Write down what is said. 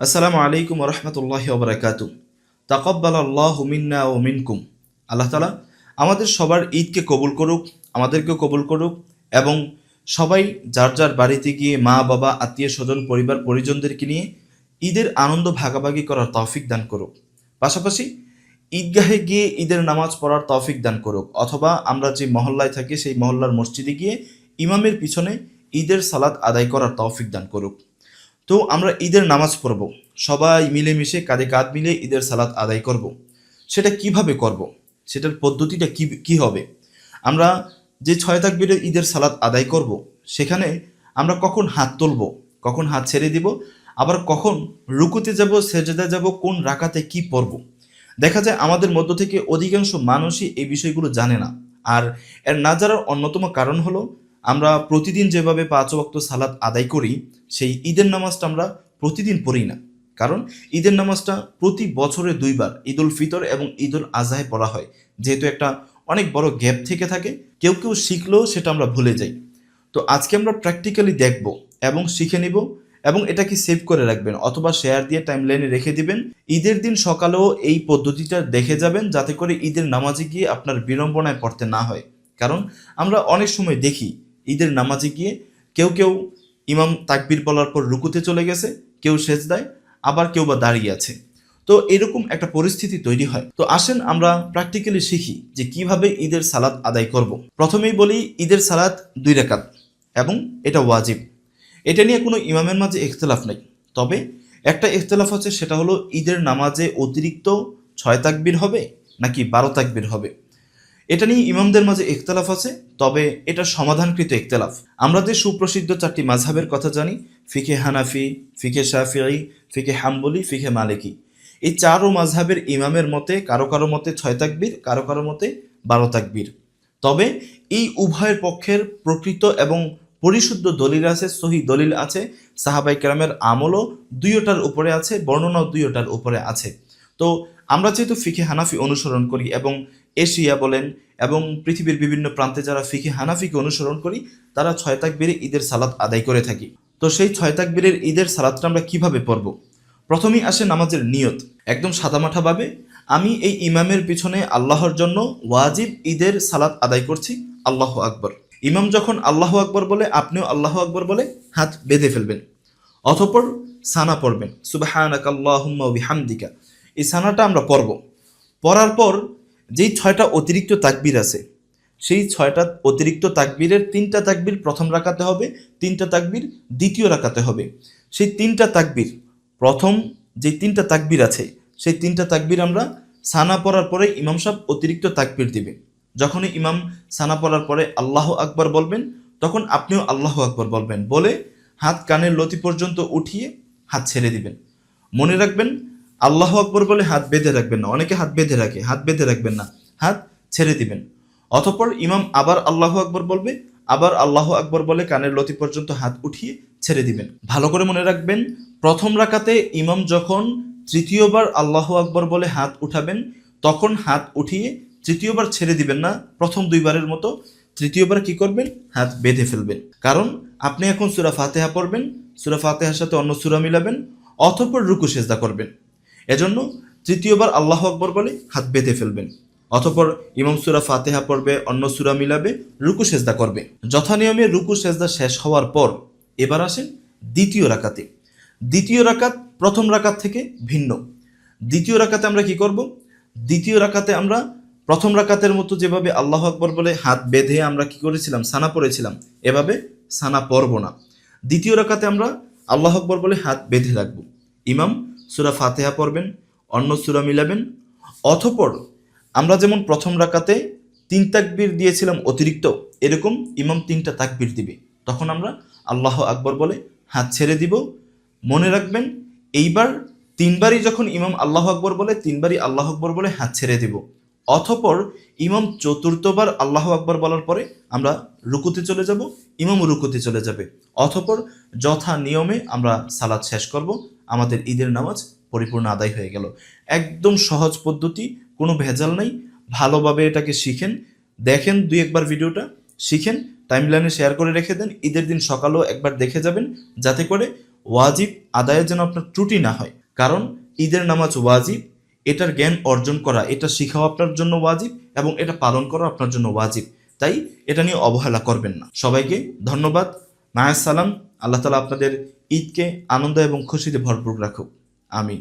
আসসালামু আলাইকুম রহমতুল্লাহি ওবরাকাতু। তাকাব্বালাল্লাহু মিন্না ও মিনকুম। আল্লাহ তাআলা আমাদের সবার ঈদকে কবুল করুক, আমাদেরকেও কবুল করুক এবং সবাই যার যার বাড়িতে গিয়ে মা বাবা আত্মীয় স্বজন পরিবার পরিজনদেরকে নিয়ে ঈদের আনন্দ ভাগাভাগি করার তৌফিক দান করুক। পাশাপাশি ঈদগাহে গিয়ে ঈদের নামাজ পড়ার তৌফিক দান করুক, অথবা আমরা যে মহল্লায় থাকি সেই মহল্লার মসজিদে গিয়ে ইমামের পিছনে ঈদের সালাত আদায় করার তৌফিক দান করুক। তো আমরা ঈদের নামাজ পড়ব, সবাই মিলেমিশে কাঁধে কাঁধ মিলে ঈদের সালাত আদায় করব। সেটা কিভাবে করব, সেটার পদ্ধতিটা কি কি হবে? আমরা যে ছয় তাকবীরে ঈদের সালাত আদায় করব, সেখানে আমরা কখন হাত তুলব, কখন হাত ছেড়ে দিব, আবার কখন রুকুতে যাব, সেজদা যাব, কোন রাকাতে কি পড়ব। দেখা যায় আমাদের মধ্য থেকে অধিকাংশ মানুষই এই বিষয়গুলো জানে না। আর এর না জানার অন্যতম কারণ হলো আমরা প্রতিদিন যেভাবে 5 ওয়াক্ত সালাত আদায় করি, সেই ঈদের নামাজটা আমরা প্রতিদিন পড়ি না। কারণ ঈদের নামাজটা প্রতি বছরে 2বার, ঈদ উল ফিতর এবং ঈদ উল আজহায় পড়া হয়। যেহেতু একটা অনেক বড় গ্যাপ থেকে থাকে, কেউ কেউ শিখলেও সেটা আমরা ভুলে যাই। তো আজকে আমরা প্র্যাকটিক্যালি দেখব এবং শিখে নিব, এবং এটাকে সেভ করে রাখবেন অথবা শেয়ার দিয়ে টাইমলাইনে রেখে দিবেন। ঈদের দিন সকালেও এই পদ্ধতিটা দেখে যাবেন, যাতে করে ঈদের নামাজে গিয়ে আপনার বিড়ম্বনায় পড়তে না হয়। কারণ আমরা অনেক সময় দেখি ঈদের নামাজে গিয়ে কেউ কেউ ইমাম তাকবীর বলার পর রুকুতে চলে গেছে, কেউ সেজদায়, আবার কেউ বা দাঁড়িয়ে আছে। তো এরকম একটা পরিস্থিতি তৈরি হয়। তো আসেন আমরা প্র্যাকটিক্যালি শিখি যে কিভাবে ঈদের সালাত আদায় করব। প্রথমেই বলি, ঈদের সালাত 2 রাকাত এবং এটা ওয়াজিব। এটা নিয়ে কোনো ইমামের মাঝে ইখতিলাফ নেই। তবে একটা ইখতিলাফ হচ্ছে, সেটা হলো ঈদের নামাজে অতিরিক্ত 6 তাকবীর হবে নাকি 12 তাকবীর হবে। এটা নিয়ে ইমামদের মাঝে ইখতিলাফ আছে, তবে এটা সমাধানকৃত ইখতিলাফ। আমরা যে সুপ্রসিদ্ধ 4টি মাযহাবের কথা জানি, ফিকে হানাফি, ফিকে শাফিঈ, ফিকে হাম্বলি, ফিকে মালিকি। এই 4 মাযহাবের ইমামের মতে কারো কারো মতে 6 তাকবীর, কারো কারো মতে 12 তাকবীর। তবে এই উভয়ের পক্ষের প্রকৃত এবং পরিশুদ্ধ দলিল আছে, সহিহ দলিল আছে। সাহাবায়ে কেরামের আমলও দুইটার উপরে আছে, বর্ণনাও দুইটার উপরে আছে। তো আমরা যেহেতু ফিকে হানাফি অনুসরণ করি এবং এশিয়া বলেন এবং পৃথিবীর বিভিন্ন প্রান্তে যারা ফিকে হানাফিকে অনুসরণ করি, তারা 6 তাকবীরে ঈদের সালাত আদায় করে থাকি। তো সেই 6 তাকবীরের ঈদের সালাতটা আমরা কিভাবে পড়ব? প্রথমেই আসে নামাজের নিয়ত। একদম সাদামাঠাভাবে আমি এই ইমামের পিছনে আল্লাহর জন্য ওয়াজিব ঈদের সালাত আদায় করছি, আল্লাহু আকবার। ইমাম যখন আল্লাহু আকবার বলে, আপনিও আল্লাহু আকবার বলে হাত বেঁধে ফেলবেন। অতঃপর সানা পড়বেন, সুবহানাকাল্লাহুম্মা ওয়া বিহামদিকা। এই সানাটা আমরা পড়ব। পড়ার পর যেই 6টা অতিরিক্ত তাকবীর আছে, সেই 6টা অতিরিক্ত তাকবীরের 3টা তাকবীর প্রথম রাকাতে হবে, 3টা তাকবীর দ্বিতীয় রাকাতে হবে। সেই 3টা তাকবীর, প্রথম যে 3টা তাকবীর আছে, সেই 3টা তাকবীর আমরা সানা পড়ার পরে ইমাম সাহেব অতিরিক্ত তাকবীর দিবে। যখনই ইমাম সানা পড়ার পরে আল্লাহু আকবার বলবেন, তখন আপনিও আল্লাহু আকবার বলবেন, বলে হাত কানের লতি পর্যন্ত উঠিয়ে হাত ছেড়ে দিবেন। মনে রাখবেন, আল্লাহু আকবার বলে হাত বেঁধে রাখবেন না। অনেকে হাত বেঁধে রাখে, হাত বেঁধে রাখবেন না, হাত ছেড়ে দিবেন। অতঃপর ইমাম আবার আল্লাহু আকবার বলবে, আবার আল্লাহু আকবার বলে কানের লতি পর্যন্ত হাত উঠিয়ে ছেড়ে দিবেন। ভালো করে মনে রাখবেন, প্রথম রাকাতে ইমাম যখন তৃতীয়বার আল্লাহু আকবার বলে হাত উঠাবেন, তখন হাত উঠিয়ে তৃতীয়বার ছেড়ে দিবেন না প্রথম 2বারের মতো। তৃতীয়বার কি করবেন? হাত বেঁধে ফেলবেন। কারণ আপনি এখন সূরা ফাতিহা পড়বেন, সূরা ফাতিহার সাথে অন্য সূরা মিলাবেন, অতঃপর রুকু সেজদা করবেন। এজন্য তৃতীয়বার আল্লাহু আকবার বলে হাত বেঁধে ফেলবেন। অতঃপর ইমাম সূরা ফাতিহা পড়বে, অন্য সূরা মিলাবে, রুকু সেজদা করবে। যথানিয়মে রুকু সেজদা শেষ হওয়ার পর এবার আসেন দ্বিতীয় রাকাতে। দ্বিতীয় রাকাত প্রথম রাকাত থেকে ভিন্ন। দ্বিতীয় রাকাতে আমরা কি করব? দ্বিতীয় রাকাতে আমরা প্রথম রাকাতের মতো যেভাবে আল্লাহু আকবার বলে হাত বেঁধে আমরা কি করেছিলাম, সানা পড়েছিলাম, এভাবে সানা পড়ব না। দ্বিতীয় রাকাতে আমরা আল্লাহু আকবার বলে হাত বেঁধে রাখব। ইমাম সূরা ফাতিহা পড়বেন, অন্য সূরা মিলাবেন। অতঃপর আমরা যেমন প্রথম রাকাতে 3 তাকবীর দিয়েছিলাম অতিরিক্ত, এরকম ইমাম 3টা তাকবীর দিবে। তখন আমরা আল্লাহু আকবার বলে হাত ছেড়ে দিব। মনে রাখবেন, এইবার 3বারই যখন ইমাম আল্লাহু আকবার বলে, 3বারই আল্লাহু আকবার বলে হাত ছেড়ে দিব। অতঃপর ইমাম চতুর্থবার আল্লাহু আকবার বলার পরে আমরা রুকুতে চলে যাব, ইমামও রুকুতে চলে যাবে। অতঃপর যথা নিয়মে আমরা সালাত শেষ করব। আমাদের ঈদের নামাজ পরিপূর্ণ আদায় হয়ে গেল। একদম সহজ পদ্ধতি, কোনো ভেজাল নাই। ভালোভাবে এটাকে শিখেন, দেখেন 2-1বার ভিডিওটা, শিখেন, টাইমলাইনে শেয়ার করে রেখে দেন। ঈদের দিন সকালেও একবার দেখে যাবেন, যাতে করে ওয়াজিব আদায়ের যেন আপনার ত্রুটি না হয়। কারণ ঈদের নামাজ ওয়াজিব, এটার জ্ঞান অর্জন করা, এটা শিখাও আপনার জন্য ওয়াজিব এবং এটা পালন করা আপনার জন্য ওয়াজিব। তাই এটা নিয়ে অবহেলা করবেন না। সবাইকে ধন্যবাদ। মায়াস সালাম। আল্লাহ তাআলা আপনাদের ঈদকে আনন্দ এবং খুশিতে ভরপুর রাখুক। আমিন।